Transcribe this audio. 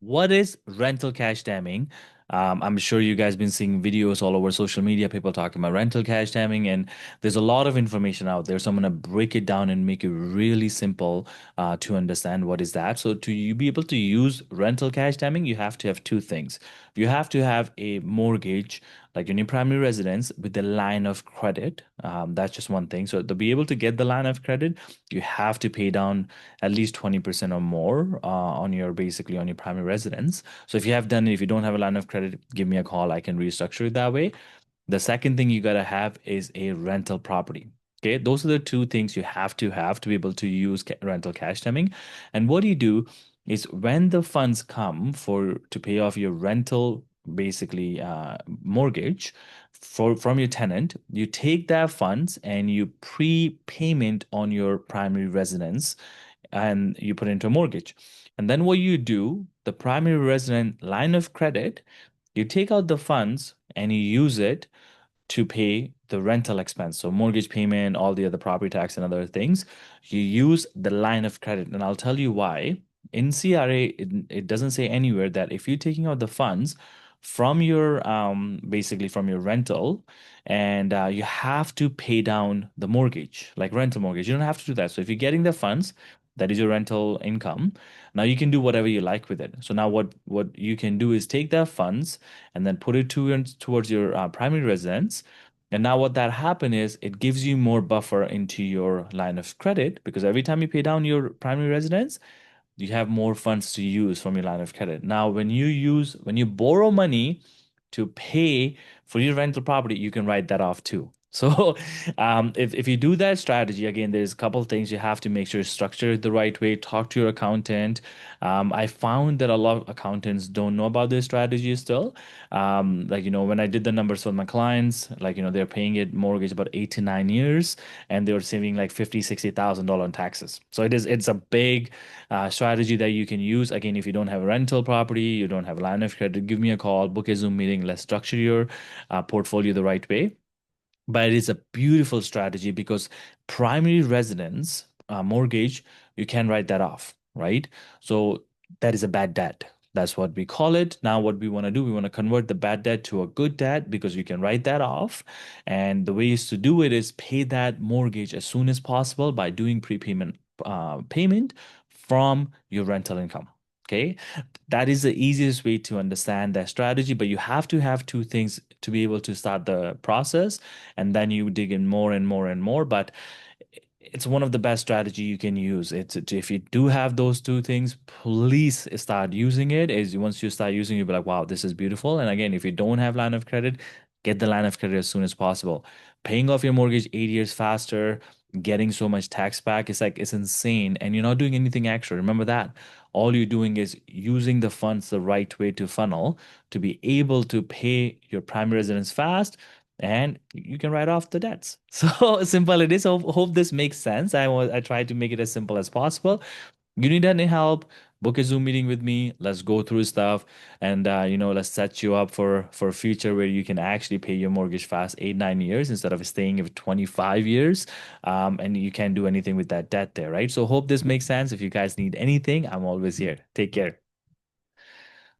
What is rental cash damming? I'm sure you guys been seeing videos all over social media, people talking about rental cash damming, and there's a lot of information out there. So I'm gonna break it down and make it really simple to understand what is that. So to you be able to use rental cash damming, you have to have two things. You have to have a mortgage, like in your primary residence, with the line of credit. That's just one thing. So to be able to get the line of credit, you have to pay down at least 20% or more on your basically on your primary residence. So if you have done it, if you don't have a line of credit, give me a call. I can restructure it that way. The second thing you gotta have is a rental property. Okay, those are the two things you have to be able to use rental cash stemming. And what you do is when the funds come for to pay off your rental, basically mortgage for from your tenant, you take that funds and you prepayment on your primary residence and you put it into a mortgage. And then what you do, the primary resident line of credit, you take out the funds and you use it to pay the rental expense. So mortgage payment, all the other property tax and other things. You use the line of credit. And I'll tell you why. In CRA, it doesn't say anywhere that if you're taking out the funds from your basically from your rental and you have to pay down the mortgage, like rental mortgage. You don't have to do that. So if you're getting the funds, that is your rental income. Now you can do whatever you like with it. So now what you can do is take that funds and then put it towards your primary residence. And now what that happen is it gives you more buffer into your line of credit because every time you pay down your primary residence, you have more funds to use from your line of credit. Now, when you borrow money to pay for your rental property, you can write that off too. So, if you do that strategy, again, there's a couple of things you have to make sure you structure it the right way, talk to your accountant. I found that a lot of accountants don't know about this strategy still. Like, when I did the numbers for my clients, like, they're paying it mortgage about 8 to 9 years and they were saving like 50, $60,000 in taxes. So it's a big strategy that you can use. Again, if you don't have a rental property, you don't have a line of credit, give me a call, book a Zoom meeting. Let's structure your portfolio the right way. But it is a beautiful strategy because primary residence mortgage, you can write that off, right? So that is a bad debt. That's what we call it. Now, what we want to do, we want to convert the bad debt to a good debt because you can write that off. And the ways to do it is pay that mortgage as soon as possible by doing prepayment payment from your rental income. Okay, that is the easiest way to understand that strategy, but you have to have two things to be able to start the process, and then you dig in more and more and more. But it's one of the best strategy you can use. If you do have those two things, please start using it. Is once you start using it, you'll be like, wow, this is beautiful. And again, if you don't have line of credit, get the line of credit as soon as possible. Paying off your mortgage 8 years faster, getting so much tax back, it's insane. And you're not doing anything extra. Remember that. All you're doing is using the funds the right way to funnel to be able to pay your primary residence fast and you can write off the debts. So simple it is. Hope this makes sense. I try to make it as simple as possible. You need any help? Book a Zoom meeting with me. Let's go through stuff, and let's set you up for a future where you can actually pay your mortgage fast 8 9 years instead of staying with 25 years. And you can't do anything with that debt there, right? So hope this makes sense. If you guys need anything, I'm always here. Take care.